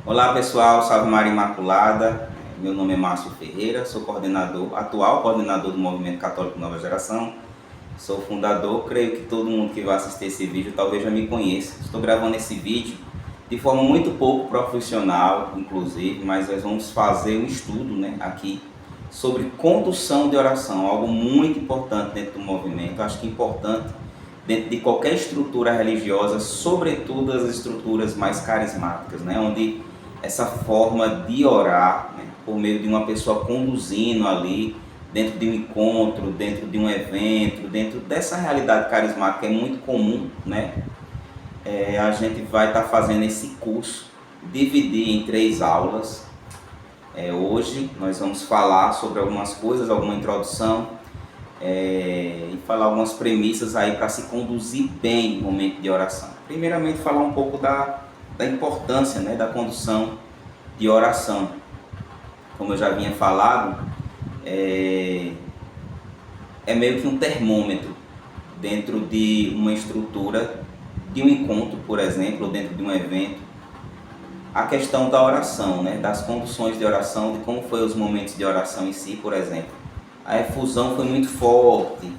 Olá pessoal, Salve Maria Imaculada. Meu nome é Márcio Ferreira, sou atual coordenador do Movimento Católico Nova Geração. Sou fundador, creio que todo mundo que vai assistir esse vídeo talvez já me conheça. Estou gravando esse vídeo de forma muito pouco profissional, inclusive, mas nós vamos fazer um estudo, aqui sobre condução de oração, algo muito importante dentro do movimento. Acho que importante dentro de qualquer estrutura religiosa, sobretudo as estruturas mais carismáticas, onde essa forma de orar, por meio de uma pessoa conduzindo ali, dentro de um encontro, dentro de um evento, dentro dessa realidade carismática é muito comum, a gente vai estar fazendo esse curso, dividir em 3 aulas. Hoje nós vamos falar sobre algumas coisas, alguma introdução, e falar algumas premissas aí para se conduzir bem no momento de oração. Primeiramente, falar um pouco da importância, da condução de oração. Como eu já vinha falado, é meio que um termômetro dentro de uma estrutura de um encontro, por exemplo, ou dentro de um evento. A questão da oração, das conduções de oração, de como foi os momentos de oração em si, por exemplo. A efusão foi muito forte,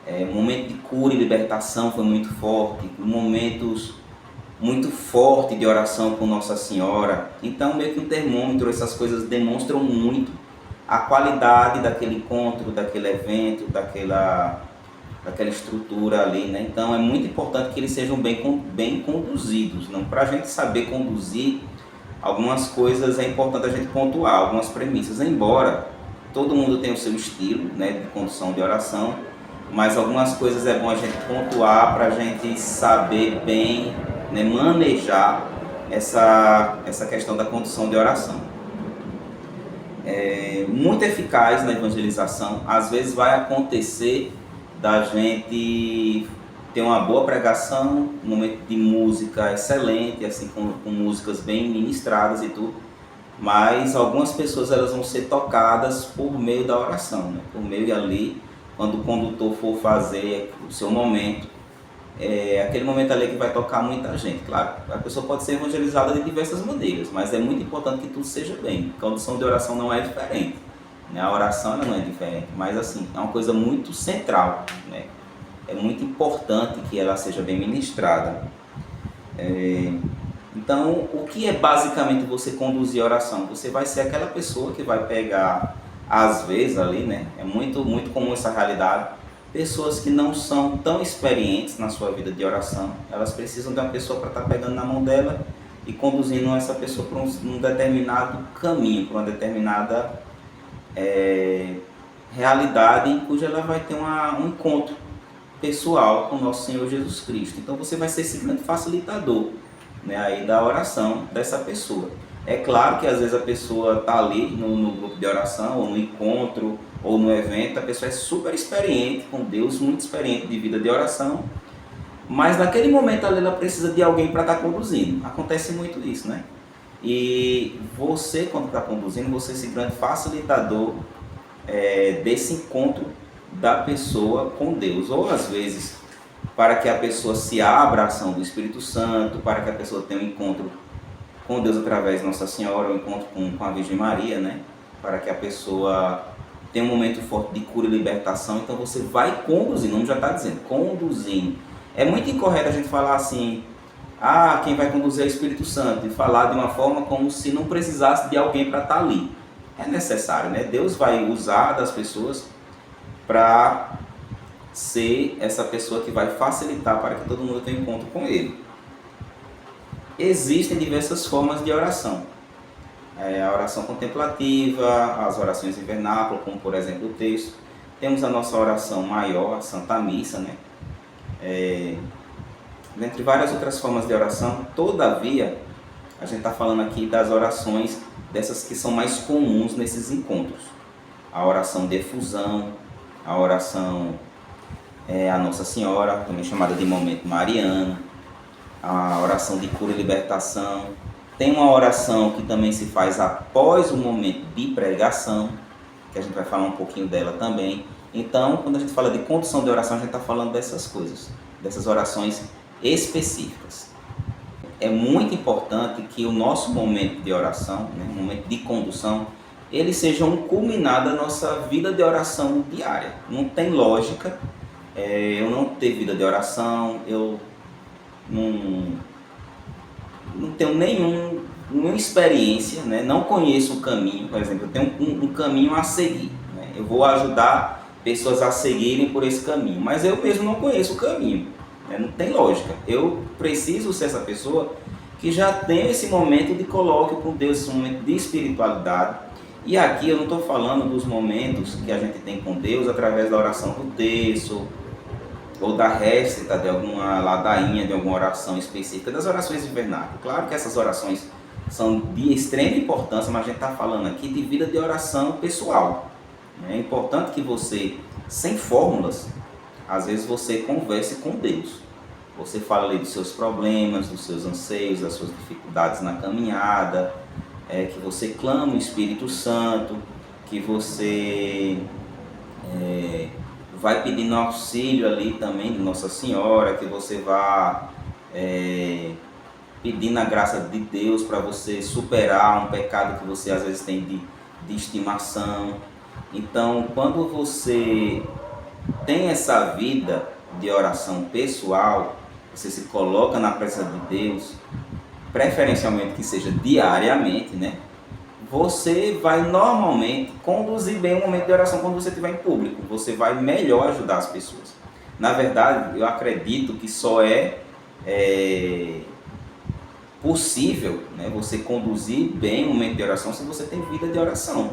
o momento de cura e libertação foi muito forte, momentos muito fortes de oração com Nossa Senhora. Então, meio que um termômetro, essas coisas demonstram muito a qualidade daquele encontro, daquele evento, daquela estrutura ali, Então, é muito importante que eles sejam bem conduzidos. Para a gente saber conduzir algumas coisas, é importante a gente pontuar algumas premissas, embora todo mundo tenha o seu estilo, de condução de oração, mas algumas coisas é bom a gente pontuar para a gente saber bem, manejar essa questão da condução de oração. Muito eficaz na evangelização. Às vezes vai acontecer da gente ter uma boa pregação, um momento de música excelente, assim, com músicas bem ministradas e tudo, mas algumas pessoas elas vão ser tocadas por meio da oração, por meio ali, quando o condutor for fazer o seu momento, aquele momento ali que vai tocar muita gente. Claro, a pessoa pode ser evangelizada de diversas maneiras, mas é muito importante que tudo seja bem. A condução de oração não é diferente, a oração ela não é diferente, mas assim, é uma coisa muito central, É muito importante que ela seja bem ministrada. Então, o que é basicamente você conduzir a oração? Você vai ser aquela pessoa que vai pegar, às vezes ali, é muito comum essa realidade, pessoas que não são tão experientes na sua vida de oração, elas precisam de uma pessoa para estar pegando na mão dela e conduzindo essa pessoa para um determinado caminho, para uma determinada realidade em cuja ela vai ter um encontro pessoal com o nosso Senhor Jesus Cristo. Então você vai ser esse grande facilitador, aí da oração dessa pessoa. É claro que às vezes a pessoa está ali no grupo de oração, ou no encontro, ou no evento, a pessoa é super experiente com Deus, muito experiente de vida de oração, mas naquele momento ali ela precisa de alguém para estar conduzindo. Acontece muito isso, E você, quando está conduzindo, você é esse grande facilitador desse encontro da pessoa com Deus, ou às vezes para que a pessoa se abra à ação do Espírito Santo, para que a pessoa tenha um encontro com Deus através de Nossa Senhora, um encontro com a Virgem Maria, para que a pessoa tenha um momento forte de cura e libertação. Então você vai conduzindo, o nome já está dizendo, conduzindo. É muito incorreto a gente falar assim, quem vai conduzir é o Espírito Santo, e falar de uma forma como se não precisasse de alguém para estar ali. É necessário, Deus vai usar das pessoas para ser essa pessoa que vai facilitar para que todo mundo tenha encontro com Ele. Existem diversas formas de oração. A oração contemplativa, as orações em vernáculo, como por exemplo o texto. Temos a nossa oração maior, a Santa Missa, Dentre várias outras formas de oração. Todavia, a gente está falando aqui das orações, dessas que são mais comuns nesses encontros. A oração de efusão, a oração a Nossa Senhora, também chamada de momento mariano, a oração de cura e libertação. Tem uma oração que também se faz após o momento de pregação, que a gente vai falar um pouquinho dela também. Então, quando a gente fala de condução de oração, a gente está falando dessas coisas, dessas orações específicas. é muito importante que o nosso momento de oração, né, o momento de condução, ele seja um culminar da nossa vida de oração diária. Não tem lógica eu não ter vida de oração, eu não, não tenho nenhuma experiência, né? Não conheço o caminho, por exemplo, eu tenho um caminho a seguir, né? Eu vou ajudar pessoas a seguirem por esse caminho, mas eu mesmo não conheço o caminho, né? Não tem lógica. Eu preciso ser essa pessoa que já tem esse momento de colóquio com Deus, esse momento de espiritualidade. E aqui eu não estou falando dos momentos que a gente tem com Deus através da oração do terço, ou da récita de alguma ladainha, de alguma oração específica, das orações de vernáculo. Claro que essas orações são de extrema importância, mas a gente está falando aqui de vida de oração pessoal. É importante que você, sem fórmulas, às vezes você converse com Deus. Você fala ali dos seus problemas, dos seus anseios, das suas dificuldades na caminhada, que você clama o Espírito Santo, que você vai pedindo auxílio ali também de Nossa Senhora, que você vá pedindo a graça de Deus para você superar um pecado que você às vezes tem de estimação. Então, quando você tem essa vida de oração pessoal, você se coloca na presença de Deus, preferencialmente que seja diariamente, né? Você vai normalmente conduzir bem o momento de oração quando você estiver em público. Você vai melhor ajudar as pessoas. Na verdade, eu acredito que só é possível, né, você conduzir bem o momento de oração se você tem vida de oração.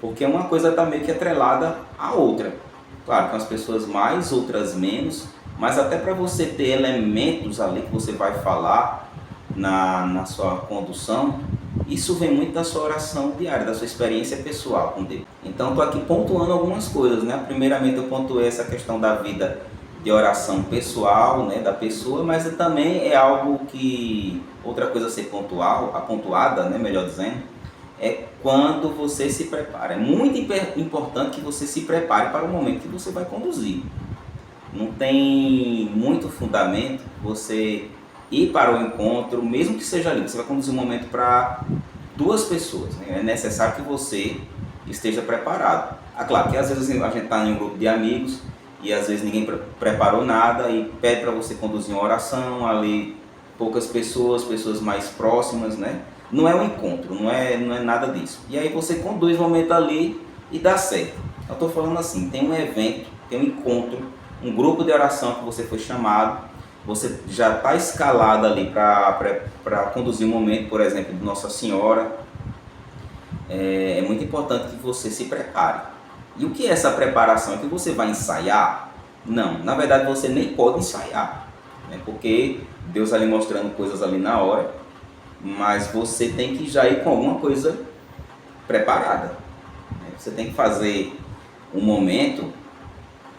Porque uma coisa está meio que atrelada à outra. Claro que umas pessoas mais, outras menos, mas até para você ter elementos ali que você vai falar na sua condução, isso vem muito da sua oração diária, da sua experiência pessoal com Deus. Então estou aqui pontuando algumas coisas, né? Primeiramente eu pontuei essa questão da vida de oração pessoal, né, da pessoa, mas também é algo que, outra coisa a ser pontuada, né, melhor dizendo, é quando você se prepara. É muito importante que você se prepare para o momento que você vai conduzir. Não tem muito fundamento você ir para o encontro, mesmo que seja ali, você vai conduzir um momento para 2 pessoas, né? É necessário que você esteja preparado. Claro que às vezes a gente está em um grupo de amigos e às vezes ninguém preparou nada e pede para você conduzir uma oração, ali poucas pessoas mais próximas, né? Não é um encontro, não é nada disso. E aí você conduz o momento ali e dá certo. Eu estou falando assim, tem um evento, tem um encontro, um grupo de oração que você foi chamado, você já está escalado ali para conduzir um momento, por exemplo, de Nossa Senhora. É muito importante que você se prepare. E o que é essa preparação? É que você vai ensaiar? Não, na verdade você nem pode ensaiar, né? Porque Deus está lhe mostrando coisas ali na hora, mas você tem que já ir com alguma coisa preparada, né? Você tem que fazer um momento,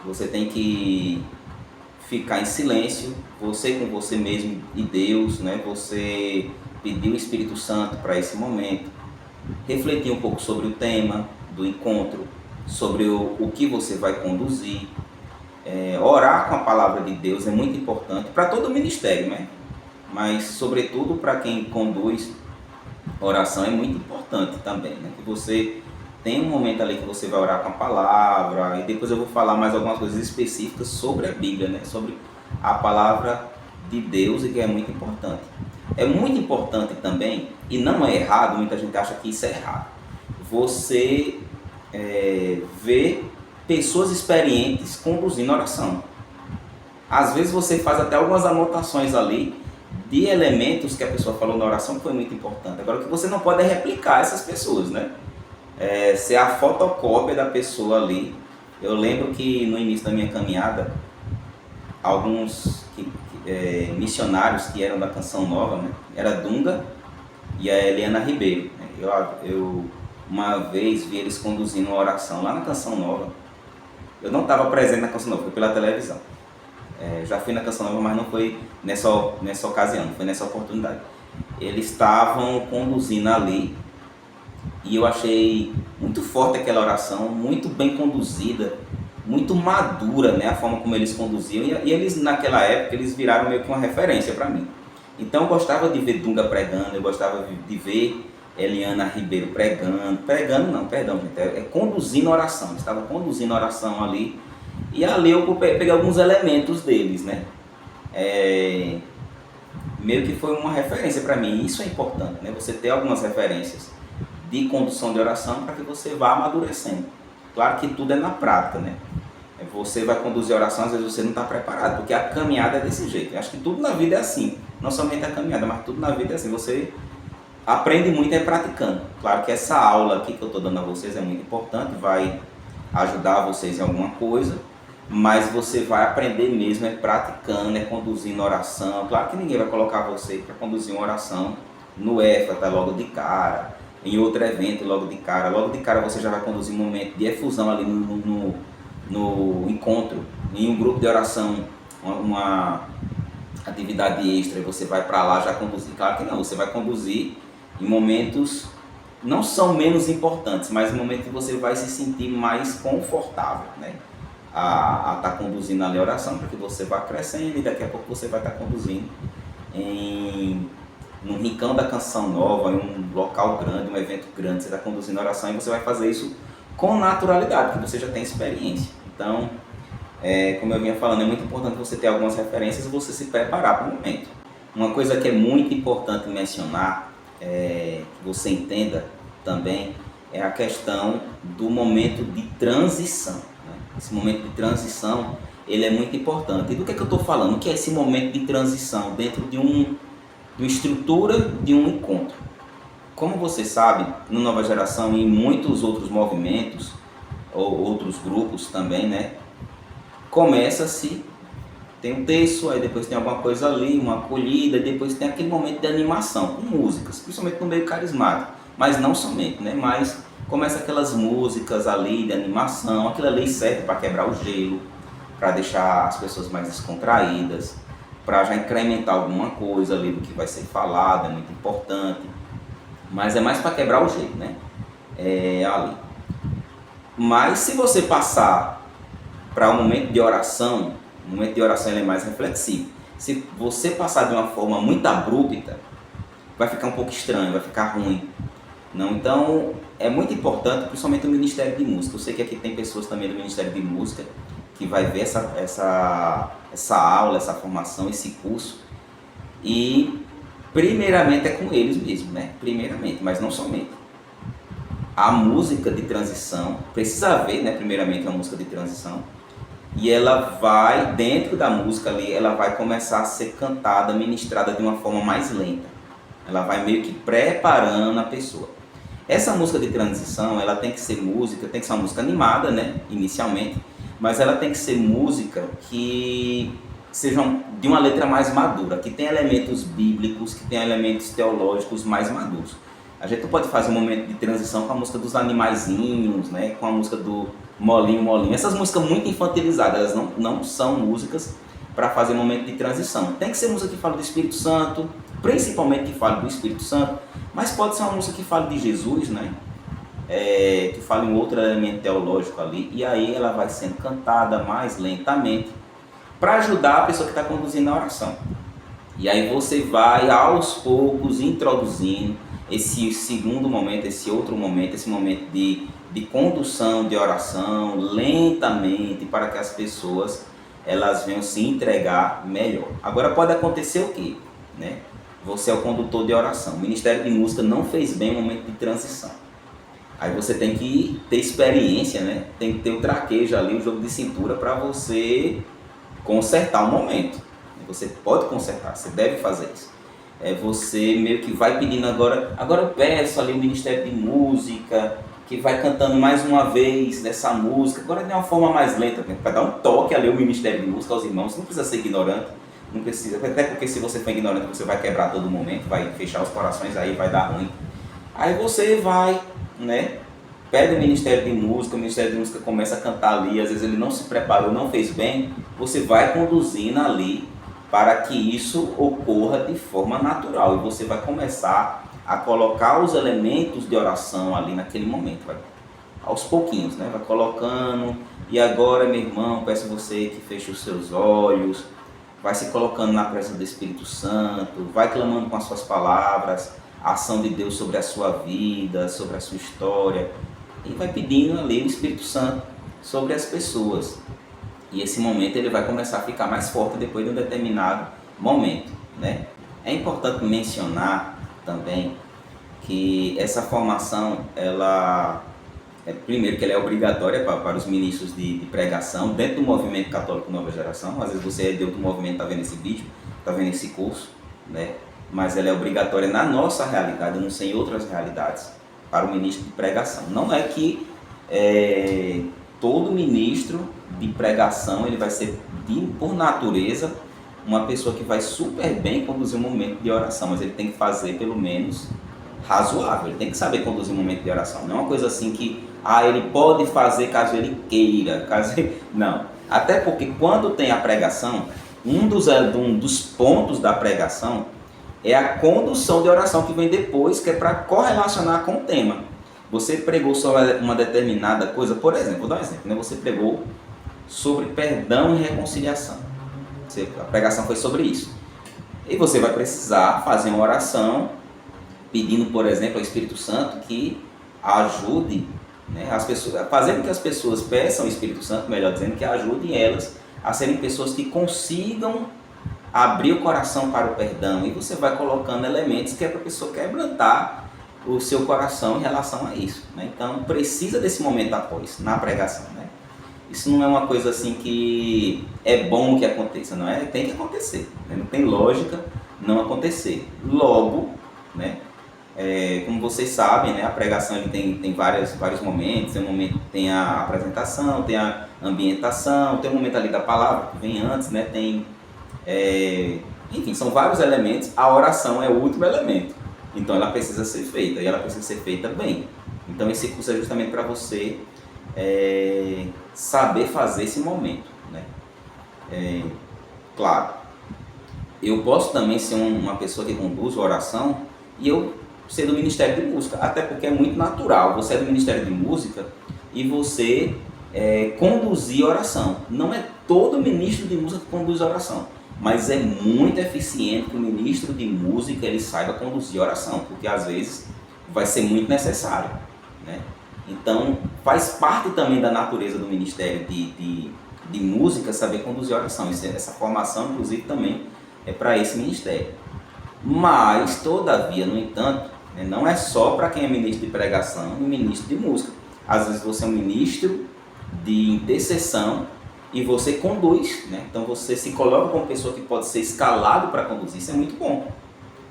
você tem que ficar em silêncio, você com você mesmo e Deus, né? Você pedir o Espírito Santo para esse momento, refletir um pouco sobre o tema do encontro, sobre o que você vai conduzir, orar com a palavra de Deus é muito importante para todo o ministério, né? Mas sobretudo para quem conduz oração é muito importante também, né? Que você tem um momento ali que você vai orar com a palavra, e depois eu vou falar mais algumas coisas específicas sobre a Bíblia, né? Sobre a palavra de Deus, e que é muito importante. É muito importante também, e não é errado, muita gente acha que isso é errado, você ver pessoas experientes conduzindo oração. Às vezes você faz até algumas anotações ali de elementos que a pessoa falou na oração que foi muito importante. Agora, o que você não pode é replicar essas pessoas, né? Ser a fotocópia da pessoa ali. Eu lembro que no início da minha caminhada, alguns missionários que eram da Canção Nova, né? Era Dunga e a Eliana Ribeiro, né? Eu uma vez vi eles conduzindo uma oração lá na Canção Nova. Eu não estava presente na Canção Nova, foi pela televisão. Já fui na Canção Nova, mas não foi nessa ocasião, foi nessa oportunidade. Eles estavam conduzindo ali e eu achei muito forte aquela oração, muito bem conduzida, muito madura, né, a forma como eles conduziam. E eles, naquela época, eles viraram meio que uma referência para mim. Então eu gostava de ver Dunga pregando, eu gostava de ver Eliana Ribeiro pregando não, perdão gente, conduzindo oração, eles estavam conduzindo oração ali, e ali eu peguei alguns elementos deles, né? Meio que foi uma referência para mim, isso é importante, né? Você ter algumas referências de condução de oração para que você vá amadurecendo. Claro que tudo é na prática, né? Você vai conduzir a oração, às vezes você não está preparado, porque a caminhada é desse jeito. Eu acho que tudo na vida é assim, não somente a caminhada, mas tudo na vida é assim. Você aprende muito praticando. Claro que essa aula aqui que eu estou dando a vocês é muito importante, vai ajudar vocês em alguma coisa, mas você vai aprender mesmo praticando, conduzindo oração. Claro que ninguém vai colocar você para conduzir uma oração no EFATA logo de cara, em outro evento logo de cara. Logo de cara você já vai conduzir um momento de efusão ali no encontro, em um grupo de oração, uma atividade extra, e você vai para lá já conduzir. Claro que não, você vai conduzir em momentos, não são menos importantes, mas em momentos que você vai se sentir mais confortável, né? A estar conduzindo ali a oração, para que você vá crescendo, e daqui a pouco você vai estar conduzindo num rincão da canção nova, em um local grande, um evento grande, você está conduzindo a oração, e você vai fazer isso com naturalidade, porque você já tem experiência. Então, como eu vinha falando, é muito importante você ter algumas referências e você se preparar para o momento. Uma coisa que é muito importante mencionar, que você entenda também, é a questão do momento de transição, né? Esse momento de transição, ele é muito importante. E do que eu estou falando? O que é esse momento de transição dentro de uma estrutura de um encontro? Como você sabe, no Nova Geração e em muitos outros movimentos, ou outros grupos também, né? Começa-se, tem um texto, aí depois tem alguma coisa ali, uma acolhida, e depois tem aquele momento de animação, com músicas, principalmente no meio carismático, mas não somente, né? Mas começa aquelas músicas ali de animação, aquilo ali serve para quebrar o gelo, para deixar as pessoas mais descontraídas, para já incrementar alguma coisa ali do que vai ser falado, é muito importante. Mas é mais para quebrar o jeito, né? Ali. Mas se você passar para um momento de oração, o momento de oração ele é mais reflexivo. Se você passar de uma forma muito abrupta, vai ficar um pouco estranho, vai ficar ruim. Não? Então, é muito importante, principalmente o Ministério de Música. Eu sei que aqui tem pessoas também do Ministério de Música que vai ver essa aula, essa formação, esse curso. E primeiramente é com eles mesmo, né? Primeiramente, mas não somente. A música de transição, precisa haver, né? Primeiramente, uma música de transição. E ela vai, dentro da música ali, ela vai começar a ser cantada, ministrada de uma forma mais lenta. Ela vai meio que preparando a pessoa. Essa música de transição, ela tem que ser música, tem que ser uma música animada, né? Inicialmente. Mas ela tem que ser música que sejam de uma letra mais madura, que tem elementos bíblicos, que tem elementos teológicos mais maduros. A gente pode fazer um momento de transição com a música dos animaizinhos, né? Com a música do Molinho, Molinho. Essas músicas muito infantilizadas, elas não são músicas para fazer momento de transição. Tem que ser música que fala do Espírito Santo, principalmente que fale do Espírito Santo, mas pode ser uma música que fale de Jesus, né? Que fale um outro elemento teológico ali, e aí ela vai sendo cantada mais lentamente, para ajudar a pessoa que está conduzindo a oração. E aí você vai aos poucos introduzindo esse segundo momento, esse outro momento, esse momento de condução de oração, lentamente, para que as pessoas elas venham se entregar melhor. Agora pode acontecer o quê? Né? Você é o condutor de oração, o Ministério de Música não fez bem o momento de transição. Aí você tem que ter experiência, né? Tem que ter o traquejo ali, o jogo de cintura, para você consertar o momento. Você pode consertar, você deve fazer isso. Você meio que vai pedindo agora eu peço ali o Ministério de Música, que vai cantando mais uma vez dessa música, agora de uma forma mais lenta, para dar um toque ali ao Ministério de Música, aos irmãos. Você não precisa ser ignorante, não precisa, até porque se você for ignorante você vai quebrar todo momento, vai fechar os corações, aí vai dar ruim. Aí você vai, né? Pede o Ministério de Música, o Ministério de Música começa a cantar ali, às vezes ele não se preparou, não fez bem, você vai conduzindo ali para que isso ocorra de forma natural, e você vai começar a colocar os elementos de oração ali naquele momento, vai, aos pouquinhos, né? Vai colocando, e agora, meu irmão, peço você que feche os seus olhos, vai se colocando na presença do Espírito Santo, vai clamando com as suas palavras, a ação de Deus sobre a sua vida, sobre a sua história, e vai pedindo ali o Espírito Santo sobre as pessoas. E esse momento ele vai começar a ficar mais forte depois de um determinado momento, né? É importante mencionar também que essa formação, primeiro que ela é obrigatória para os ministros de pregação dentro do movimento católico Nova Geração. Às vezes você é de outro movimento, está vendo esse vídeo, está vendo esse curso, né? Mas ela é obrigatória na nossa realidade, eu não sei em outras realidades, para o ministro de pregação. Não é que todo ministro de pregação ele vai ser, por natureza, uma pessoa que vai super bem conduzir um momento de oração, mas ele tem que fazer pelo menos razoável, ele tem que saber conduzir um momento de oração. Não é uma coisa assim que ele pode fazer caso ele queira, não. Até porque quando tem a pregação, um dos pontos da pregação é a condução de oração que vem depois, que é para correlacionar com o tema. Você pregou sobre uma determinada coisa, por exemplo, vou dar um exemplo, né? Você pregou sobre perdão e reconciliação. A pregação foi sobre isso. E você vai precisar fazer uma oração pedindo, por exemplo, ao Espírito Santo que ajude, né, as pessoas, fazendo que as pessoas peçam ao Espírito Santo, melhor dizendo, que ajude elas a serem pessoas que consigam abrir o coração para o perdão. E você vai colocando elementos que é para a pessoa quebrantar o seu coração em relação a isso, né? Então precisa desse momento após, na pregação, né? Isso não é uma coisa assim que é bom que aconteça, não é? Tem que acontecer, né? Não tem lógica não acontecer. Logo, né? Como vocês sabem, né? A pregação ele tem vários momentos. Tem um momento, tem a apresentação, tem a ambientação, tem um momento ali da palavra que vem antes, né? Enfim, são vários elementos. A oração é o último elemento, então ela precisa ser feita e ela precisa ser feita bem. Então esse curso é justamente para você saber fazer esse momento, né? Claro, eu posso também ser uma pessoa que conduz a oração e eu ser do Ministério de Música, até porque é muito natural. Você é do Ministério de Música e você conduzir a oração. Não é todo ministro de música que conduz a oração, mas é muito eficiente que o ministro de música ele saiba conduzir a oração, porque às vezes vai ser muito necessário, né? Então faz parte também da natureza do Ministério de Música saber conduzir a oração. Essa formação inclusive também é para esse ministério. Mas todavia, no entanto, não é só para quem é ministro de pregação e ministro de música. Às vezes você é um ministro de intercessão e você conduz, né? Então você se coloca como pessoa que pode ser escalado para conduzir. Isso é muito bom.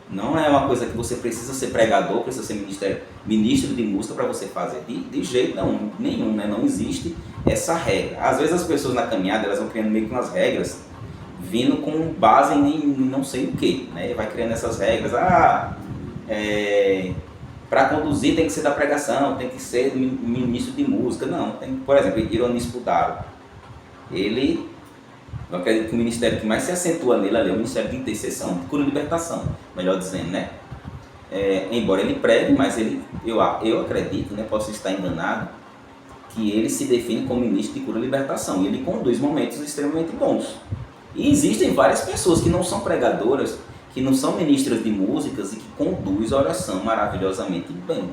Não é uma coisa que você precisa ser pregador, precisa ser ministro de música para você fazer. De jeito nenhum, né? Não existe essa regra. Às vezes as pessoas na caminhada elas vão criando meio que umas regras, vindo com base em não sei o que, né? Vai criando essas regras. Para conduzir tem que ser da pregação, tem que ser ministro de música. Não, por exemplo, Ironis Pudaro. Eu acredito que o ministério que mais se acentua nele ali é o ministério de intercessão, de cura e libertação, melhor dizendo, né? Embora ele pregue, mas eu acredito, né, posso estar enganado, que ele se define como ministro de cura e libertação e ele conduz momentos extremamente bons. E existem várias pessoas que não são pregadoras, que não são ministras de músicas e que conduzem a oração maravilhosamente bem.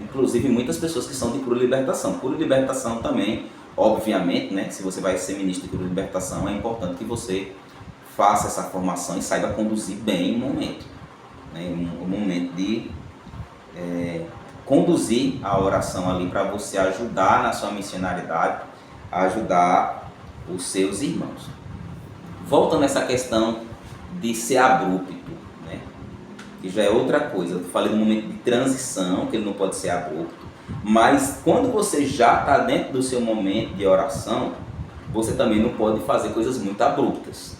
Inclusive muitas pessoas que são de cura e libertação. Cura e libertação também, obviamente, né? Se você vai ser ministro de cura e libertação, é importante que você faça essa formação e saiba conduzir bem o momento, né? O momento de conduzir a oração ali para você ajudar na sua missionariedade, ajudar os seus irmãos. Voltando a essa questão de ser abrupto, né? Que já é outra coisa. Eu falei do momento de transição, que ele não pode ser abrupto, mas quando você já está dentro do seu momento de oração, você também não pode fazer coisas muito abruptas.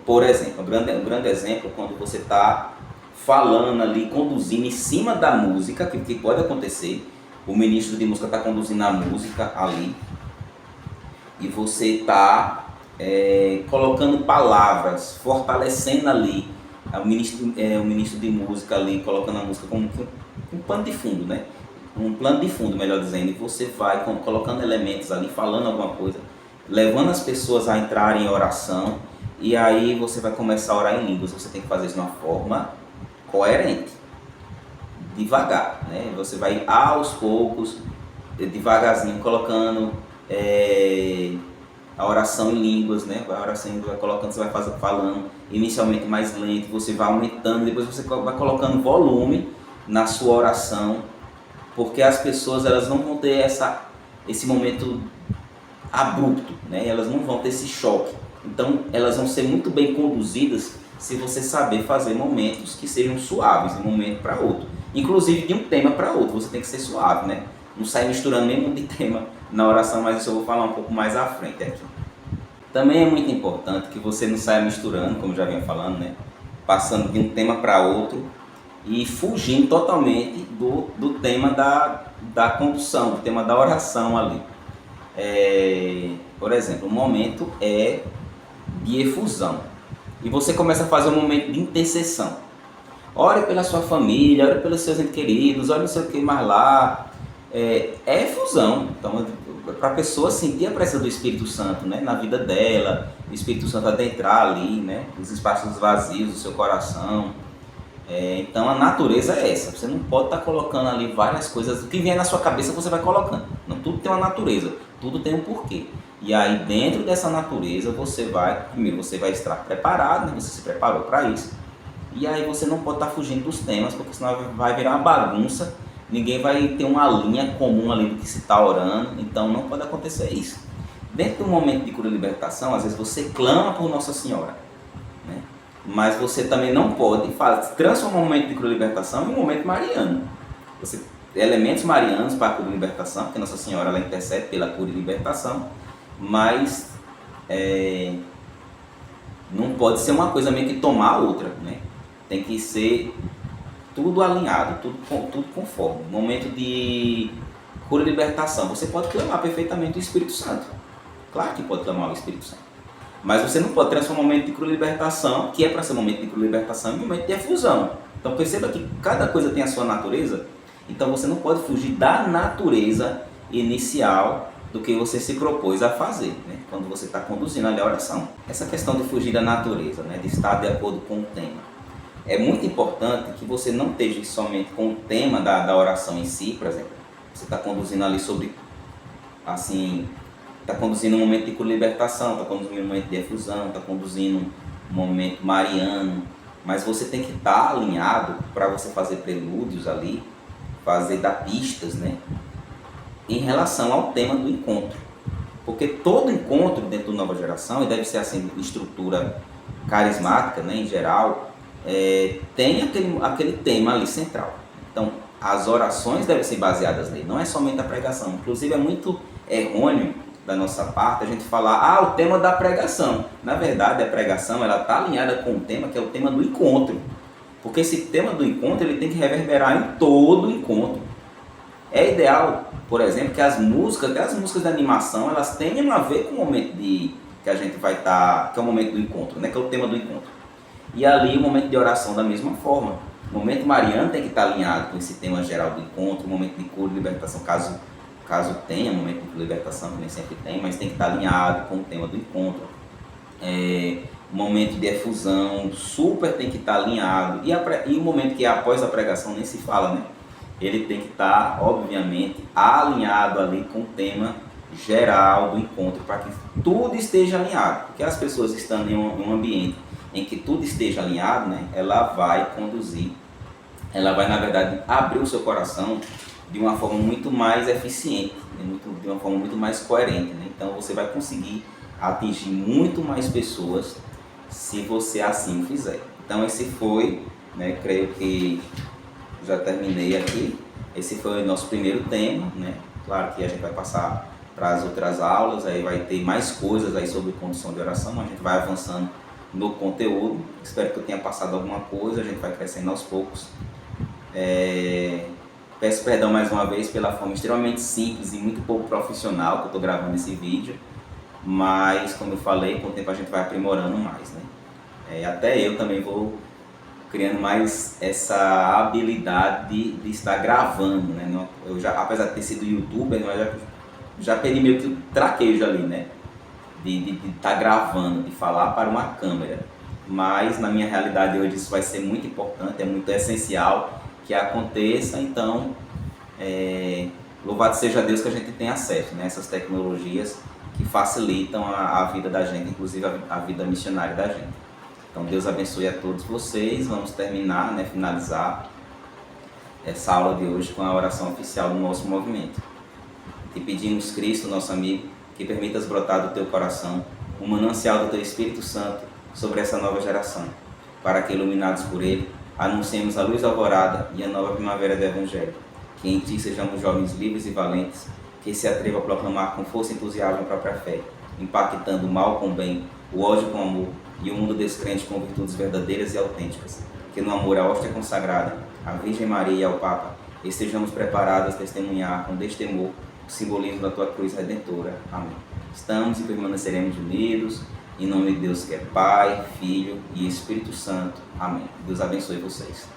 Por exemplo, um grande exemplo, quando você está falando ali, conduzindo em cima da música, que pode acontecer, o ministro de música está conduzindo a música ali, e você está colocando palavras, fortalecendo ali o ministro de música ali, colocando a música como um pano de fundo, né? Um plano de fundo, melhor dizendo, e você vai colocando elementos ali, falando alguma coisa, levando as pessoas a entrarem em oração, e aí você vai começar a orar em línguas. Você tem que fazer isso de uma forma coerente, devagar, né? Você vai aos poucos, devagarzinho, colocando a oração em línguas, né? A oração em línguas, vai colocando, você vai falando inicialmente mais lento, você vai aumentando, depois você vai colocando volume na sua oração, porque as pessoas, elas não vão ter esse momento abrupto, né? Elas não vão ter esse choque. Então, elas vão ser muito bem conduzidas se você saber fazer momentos que sejam suaves de um momento para outro. Inclusive de um tema para outro, você tem que ser suave, né? Não sair misturando nenhum de tema na oração, mas isso eu vou falar um pouco mais à frente aqui. Também é muito importante que você não saia misturando, como já vinha falando, né? Passando de um tema para outro e fugindo totalmente do tema da condução, do tema da oração ali. Por exemplo, o momento é de efusão e você começa a fazer um momento de intercessão. Ore pela sua família, ore pelos seus entes queridos, ore não sei o que mais lá. É efusão. Então, para a pessoa sentir a presença do Espírito Santo, né, na vida dela, o Espírito Santo adentrar ali, né, os espaços vazios do seu coração. Então a natureza é essa. Você não pode estar colocando ali várias coisas. O que vier na sua cabeça você vai colocando. Não, tudo tem uma natureza, tudo tem um porquê. E aí dentro dessa natureza primeiro você vai estar preparado, né? Você se preparou para isso. E aí você não pode estar fugindo dos temas, porque senão vai virar uma bagunça. Ninguém vai ter uma linha comum ali do que se está orando. Então não pode acontecer isso. Dentro do momento de cura e libertação, às vezes você clama por Nossa Senhora, né? Mas você também não pode transformar o momento de cura e libertação em um momento mariano. Elementos marianos para a cura e libertação, porque Nossa Senhora ela intercede pela cura e libertação, mas não pode ser uma coisa meio que tomar a outra, né? Tem que ser tudo alinhado, tudo conforme. Momento de cura e libertação, você pode clamar perfeitamente o Espírito Santo. Claro que pode clamar o Espírito Santo. Mas você não pode transformar um momento de cura e libertação, que é para ser um momento de cura e libertação, em um momento de efusão. Então perceba que cada coisa tem a sua natureza, então você não pode fugir da natureza inicial do que você se propôs a fazer, né? Quando você está conduzindo ali a oração. Essa questão de fugir da natureza, né? De estar de acordo com o tema. É muito importante que você não esteja somente com o tema da oração em si, por exemplo. Você está conduzindo ali sobre, assim, está conduzindo um momento de libertação, está conduzindo um momento de efusão, está conduzindo um momento mariano, mas você tem que estar alinhado para você fazer prelúdios ali, dar pistas, né, em relação ao tema do encontro. Porque todo encontro dentro do Nova Geração, e deve ser assim, estrutura carismática, né, em geral, tem aquele tema ali central. Então, as orações devem ser baseadas nele, não é somente a pregação. Inclusive, é muito errôneo da nossa parte a gente falar, o tema da pregação. Na verdade, a pregação está alinhada com o tema, que é o tema do encontro. Porque esse tema do encontro ele tem que reverberar em todo o encontro. É ideal, por exemplo, que as músicas, até as músicas de animação, elas tenham a ver com o momento que a gente vai estar, que é o momento do encontro, né? Que é o tema do encontro. E ali o momento de oração da mesma forma. O momento mariano tem que estar alinhado com esse tema geral do encontro, o momento de cura e libertação, caso tenha um momento de libertação, que nem sempre tem, mas tem que estar alinhado com o tema do encontro. O momento de efusão, super tem que estar alinhado. E o momento que é após a pregação, nem se fala, né? Ele tem que estar, obviamente, alinhado ali com o tema geral do encontro, para que tudo esteja alinhado. Porque as pessoas estando em um ambiente em que tudo esteja alinhado, né? Ela vai conduzir, ela vai, na verdade, abrir o seu coração de uma forma muito mais eficiente, de uma forma muito mais coerente, né? Então você vai conseguir atingir muito mais pessoas se você assim fizer. Então esse foi, né, creio que já terminei aqui, esse foi o nosso primeiro tema, né? Claro que a gente vai passar para as outras aulas, aí vai ter mais coisas aí sobre condução de oração, a gente vai avançando no conteúdo. Espero que eu tenha passado alguma coisa, a gente vai crescendo aos poucos. Peço perdão mais uma vez pela forma extremamente simples e muito pouco profissional que eu estou gravando esse vídeo, mas como eu falei, com o tempo a gente vai aprimorando mais, né? Até eu também vou criando mais essa habilidade de estar gravando, né? Eu já, apesar de ter sido youtuber, eu já perdi meio que o traquejo ali, né? de estar gravando, de falar para uma câmera. Mas na minha realidade hoje isso vai ser muito importante, é muito essencial que aconteça. Então, louvado seja Deus que a gente tem acesso, né, a essas tecnologias que facilitam a vida da gente, inclusive a vida missionária da gente. Então Deus abençoe a todos vocês. Vamos terminar, né, finalizar essa aula de hoje com a oração oficial do nosso movimento. Te pedimos, Cristo, nosso amigo, que permitas brotar do teu coração um manancial do teu Espírito Santo sobre essa nova geração, para que, iluminados por ele, anunciemos a luz da alvorada e a nova primavera do Evangelho. Que em ti sejamos jovens livres e valentes, que se atrevam a proclamar com força e entusiasmo a própria fé, impactando o mal com o bem, o ódio com o amor e o mundo descrente com virtudes verdadeiras e autênticas. Que no amor à hóstia consagrada, à Virgem Maria e ao Papa, estejamos preparados a testemunhar com destemor o simbolismo da tua cruz redentora. Amém. Estamos e permaneceremos unidos, em nome de Deus que é Pai, Filho e Espírito Santo. Amém. Deus abençoe vocês.